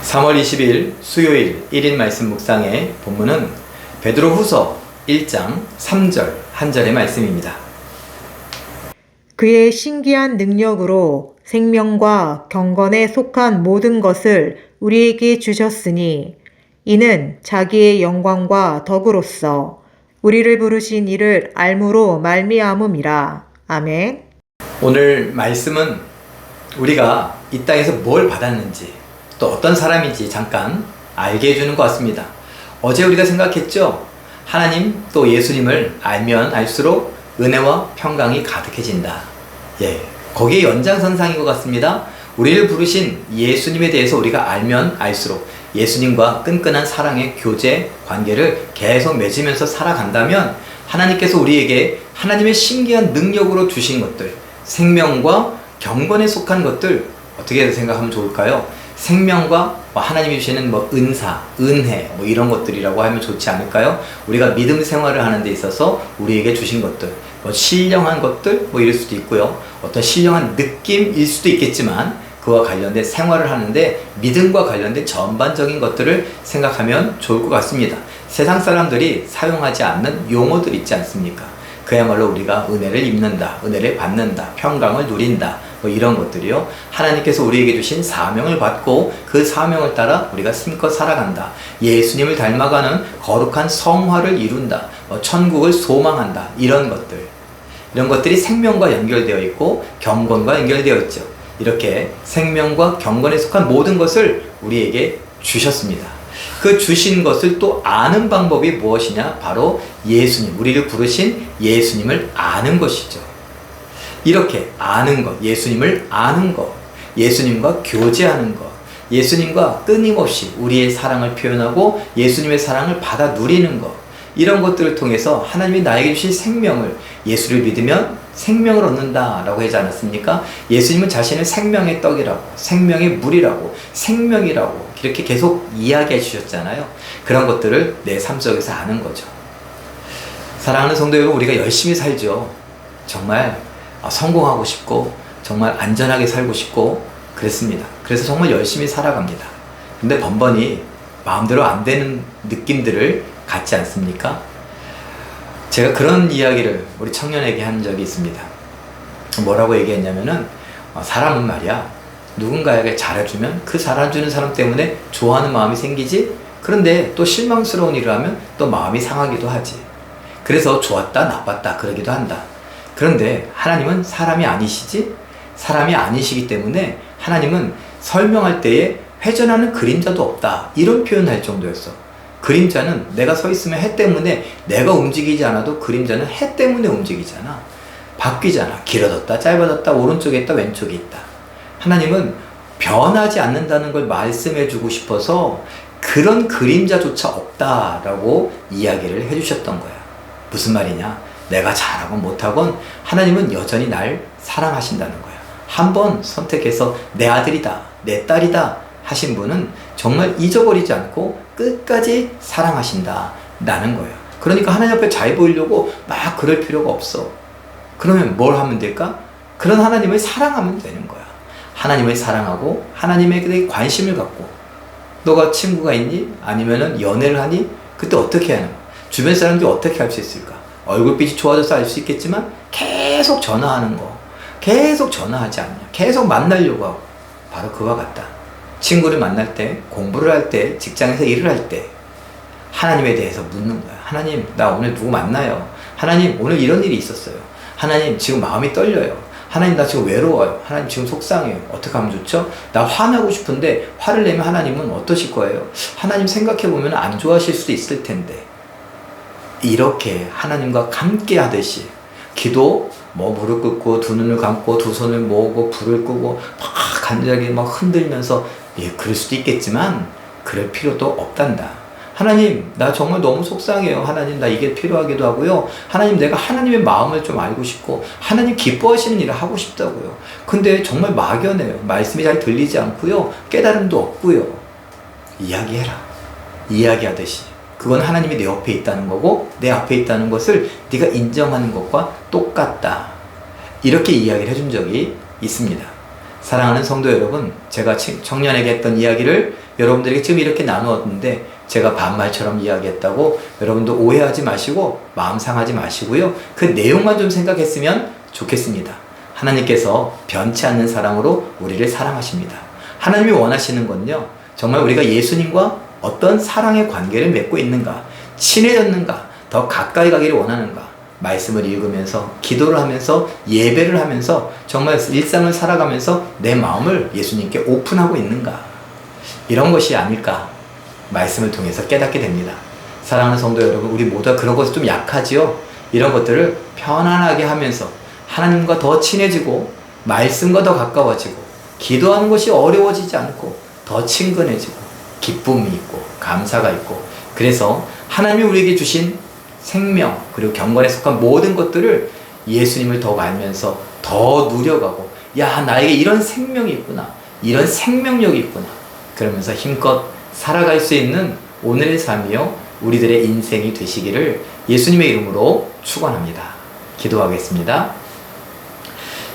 3월 20일 수요일 1인 말씀 묵상의 본문은 베드로후서 1장 3절 한 절의 말씀입니다. 그의 신기한 능력으로 생명과 경건에 속한 모든 것을 우리에게 주셨으니 이는 자기의 영광과 덕으로서 우리를 부르신 이를 알므로 말미암음이라. 아멘. 오늘 말씀은 우리가 이 땅에서 뭘 받았는지 또 어떤 사람인지 잠깐 알게 해주는 것 같습니다. 어제 우리가 생각했죠? 하나님 또 예수님을 알면 알수록 은혜와 평강이 가득해진다. 거기에 연장선상인 것 같습니다. 우리를 부르신 예수님에 대해서 우리가 알면 알수록 예수님과 끈끈한 사랑의 교제 관계를 계속 맺으면서 살아간다면 하나님께서 우리에게 하나님의 신기한 능력으로 주신 것들, 생명과 경건에 속한 것들 어떻게 생각하면 좋을까요? 생명과 하나님이 주시는 은사, 은혜 이런 것들이라고 하면 좋지 않을까요? 우리가 믿음 생활을 하는 데 있어서 우리에게 주신 것들, 신령한 것들 이럴 수도 있고요. 어떤 신령한 느낌일 수도 있겠지만 그와 관련된 생활을 하는데 믿음과 관련된 전반적인 것들을 생각하면 좋을 것 같습니다. 세상 사람들이 사용하지 않는 용어들 있지 않습니까? 그야말로 우리가 은혜를 입는다, 은혜를 받는다, 평강을 누린다 이런 것들이요. 하나님께서 우리에게 주신 사명을 받고 그 사명을 따라 우리가 힘껏 살아간다. 예수님을 닮아가는 거룩한 성화를 이룬다. 천국을 소망한다. 이런 것들이 생명과 연결되어 있고 경건과 연결되어 있죠. 이렇게 생명과 경건에 속한 모든 것을 우리에게 주셨습니다. 그 주신 것을 또 아는 방법이 무엇이냐? 바로 예수님, 우리를 부르신 예수님을 아는 것이죠. 이렇게 아는 것, 예수님을 아는 것, 예수님과 교제하는 것, 예수님과 끊임없이 우리의 사랑을 표현하고 예수님의 사랑을 받아 누리는 것, 이런 것들을 통해서 하나님이 나에게 주신 생명을, 예수를 믿으면 생명을 얻는다라고 하지 않았습니까? 예수님은 자신을 생명의 떡이라고, 생명의 물이라고, 생명이라고 이렇게 계속 이야기해 주셨잖아요. 그런 것들을 내 삶 속에서 아는 거죠. 사랑하는 성도 여러분, 우리가 열심히 살죠. 정말 성공하고 싶고 정말 안전하게 살고 싶고 그랬습니다. 그래서 정말 열심히 살아갑니다. 근데 번번이 마음대로 안 되는 느낌들을 갖지 않습니까? 제가 그런 이야기를 우리 청년에게 한 적이 있습니다. 뭐라고 얘기했냐면은 사람은 말이야, 누군가에게 잘해주면 그 잘해주는 사람 때문에 좋아하는 마음이 생기지, 그런데 또 실망스러운 일을 하면 또 마음이 상하기도 하지. 그래서 좋았다 나빴다 그러기도 한다. 그런데 하나님은 사람이 아니시지? 사람이 아니시기 때문에 하나님은 설명할 때에 회전하는 그림자도 없다 이런 표현을 할 정도였어. 그림자는 내가 서 있으면 해 때문에 내가 움직이지 않아도 그림자는 해 때문에 움직이잖아. 바뀌잖아. 길어졌다 짧아졌다 오른쪽에 있다 왼쪽에 있다. 하나님은 변하지 않는다는 걸 말씀해 주고 싶어서 그런 그림자조차 없다라고 이야기를 해주셨던 거야. 무슨 말이냐? 내가 잘하건 못하건 하나님은 여전히 날 사랑하신다는 거야. 한번 선택해서 내 아들이다, 내 딸이다 하신 분은 정말 잊어버리지 않고 끝까지 사랑하신다라는 거예요. 그러니까 하나님 앞에 잘 보이려고 막 그럴 필요가 없어. 그러면 뭘 하면 될까? 그런 하나님을 사랑하면 되는 거야. 하나님을 사랑하고 하나님에 대해 관심을 갖고, 너가 친구가 있니? 아니면은 연애를 하니? 그때 어떻게 하는 거야? 주변 사람들이 어떻게 할 수 있을까? 얼굴빛이 좋아져서 알 수 있겠지만 계속 전화하는 거, 계속 전화하지 않냐, 계속 만나려고 하고, 바로 그와 같다. 친구를 만날 때, 공부를 할 때, 직장에서 일을 할 때 하나님에 대해서 묻는 거야. 하나님, 나 오늘 누구 만나요? 하나님, 오늘 이런 일이 있었어요. 하나님, 지금 마음이 떨려요. 하나님, 나 지금 외로워요. 하나님, 지금 속상해요. 어떻게 하면 좋죠? 나 화나고 싶은데 화를 내면 하나님은 어떠실 거예요? 하나님, 생각해보면 안 좋아하실 수도 있을 텐데. 이렇게 하나님과 함께 하듯이 기도, 무릎 꿇고 두 눈을 감고 두 손을 모으고 불을 끄고 막 간절하게 막 흔들면서, 그럴 수도 있겠지만 그럴 필요도 없단다. 하나님, 나 정말 너무 속상해요. 하나님, 나 이게 필요하기도 하고요. 하나님, 내가 하나님의 마음을 좀 알고 싶고 하나님 기뻐하시는 일을 하고 싶다고요. 근데 정말 막연해요. 말씀이 잘 들리지 않고요. 깨달음도 없고요. 이야기해라. 이야기하듯이. 그건 하나님이 내 옆에 있다는 거고 내 앞에 있다는 것을 네가 인정하는 것과 똑같다. 이렇게 이야기를 해준 적이 있습니다. 사랑하는 성도 여러분, 제가 청년에게 했던 이야기를 여러분들에게 지금 이렇게 나누었는데 제가 반말처럼 이야기했다고 여러분도 오해하지 마시고 마음 상하지 마시고요. 그 내용만 좀 생각했으면 좋겠습니다. 하나님께서 변치 않는 사랑으로 우리를 사랑하십니다. 하나님이 원하시는 건요, 정말 우리가 예수님과 어떤 사랑의 관계를 맺고 있는가, 친해졌는가, 더 가까이 가기를 원하는가, 말씀을 읽으면서 기도를 하면서 예배를 하면서 정말 일상을 살아가면서 내 마음을 예수님께 오픈하고 있는가, 이런 것이 아닐까 말씀을 통해서 깨닫게 됩니다. 사랑하는 성도 여러분, 우리 모두가 그런 것이 좀 약하지요. 이런 것들을 편안하게 하면서 하나님과 더 친해지고 말씀과 더 가까워지고 기도하는 것이 어려워지지 않고 더 친근해지고 기쁨이 있고 감사가 있고, 그래서 하나님이 우리에게 주신 생명 그리고 경건에 속한 모든 것들을 예수님을 더욱 알면서 더 누려가고, 야, 나에게 이런 생명이 있구나, 이런 생명력이 있구나, 그러면서 힘껏 살아갈 수 있는 오늘의 삶이요 우리들의 인생이 되시기를 예수님의 이름으로 축원합니다. 기도하겠습니다.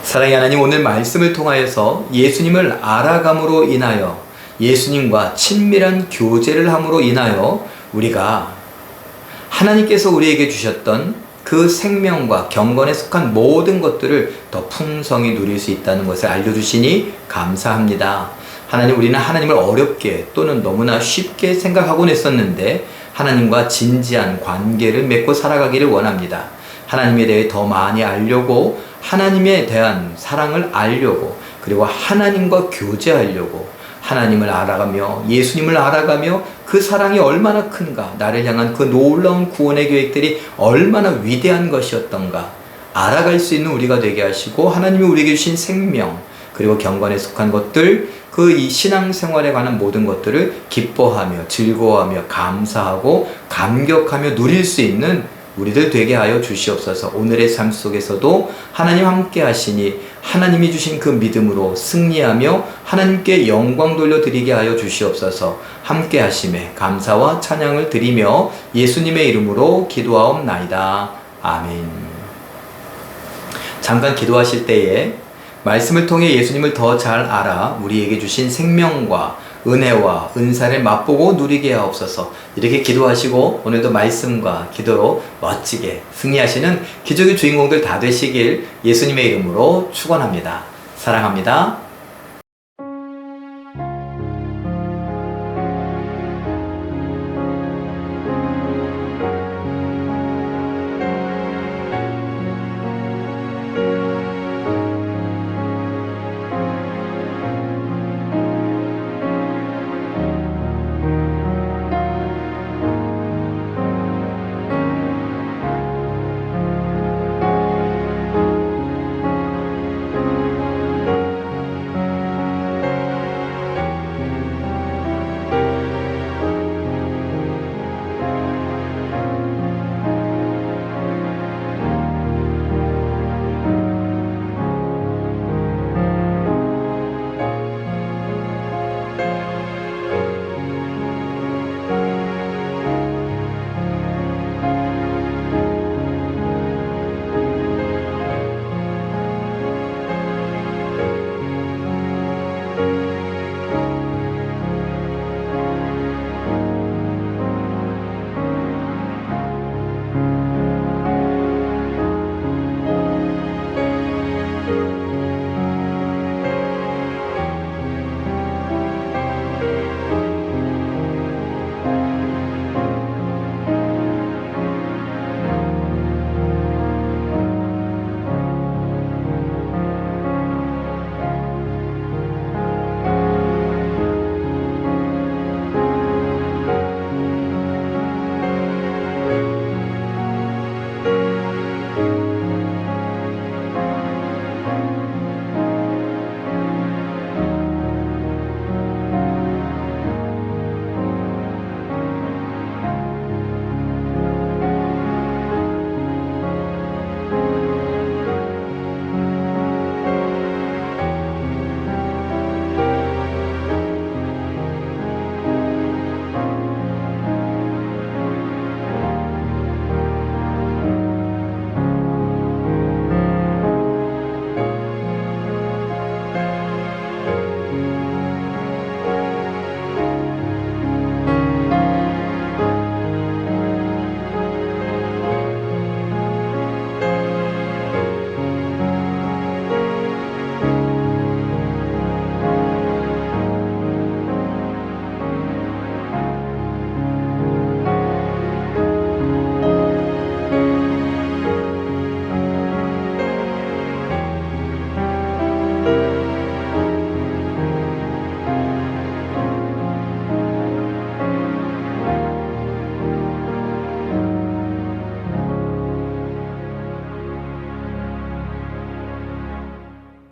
사랑의 하나님, 오늘 말씀을 통하여서 예수님을 알아감으로 인하여 예수님과 친밀한 교제를 함으로 인하여 우리가 하나님께서 우리에게 주셨던 그 생명과 경건에 속한 모든 것들을 더 풍성히 누릴 수 있다는 것을 알려주시니 감사합니다. 하나님, 우리는 하나님을 어렵게 또는 너무나 쉽게 생각하곤 했었는데 하나님과 진지한 관계를 맺고 살아가기를 원합니다. 하나님에 대해 더 많이 알려고, 하나님에 대한 사랑을 알려고, 그리고 하나님과 교제하려고, 하나님을 알아가며 예수님을 알아가며 그 사랑이 얼마나 큰가, 나를 향한 그 놀라운 구원의 계획들이 얼마나 위대한 것이었던가 알아갈 수 있는 우리가 되게 하시고, 하나님이 우리에게 주신 생명 그리고 경건에 속한 것들, 그 이 신앙생활에 관한 모든 것들을 기뻐하며 즐거워하며 감사하고 감격하며 누릴 수 있는 우리들 되게 하여 주시옵소서. 오늘의 삶 속에서도 하나님 함께 하시니 하나님이 주신 그 믿음으로 승리하며 하나님께 영광 돌려드리게 하여 주시옵소서. 함께 하심에 감사와 찬양을 드리며 예수님의 이름으로 기도하옵나이다. 아멘. 잠깐 기도하실 때에 말씀을 통해 예수님을 더 잘 알아 우리에게 주신 생명과 은혜와 은사를 맛보고 누리게 하옵소서. 이렇게 기도하시고 오늘도 말씀과 기도로 멋지게 승리하시는 기적의 주인공들 다 되시길 예수님의 이름으로 축원합니다. 사랑합니다.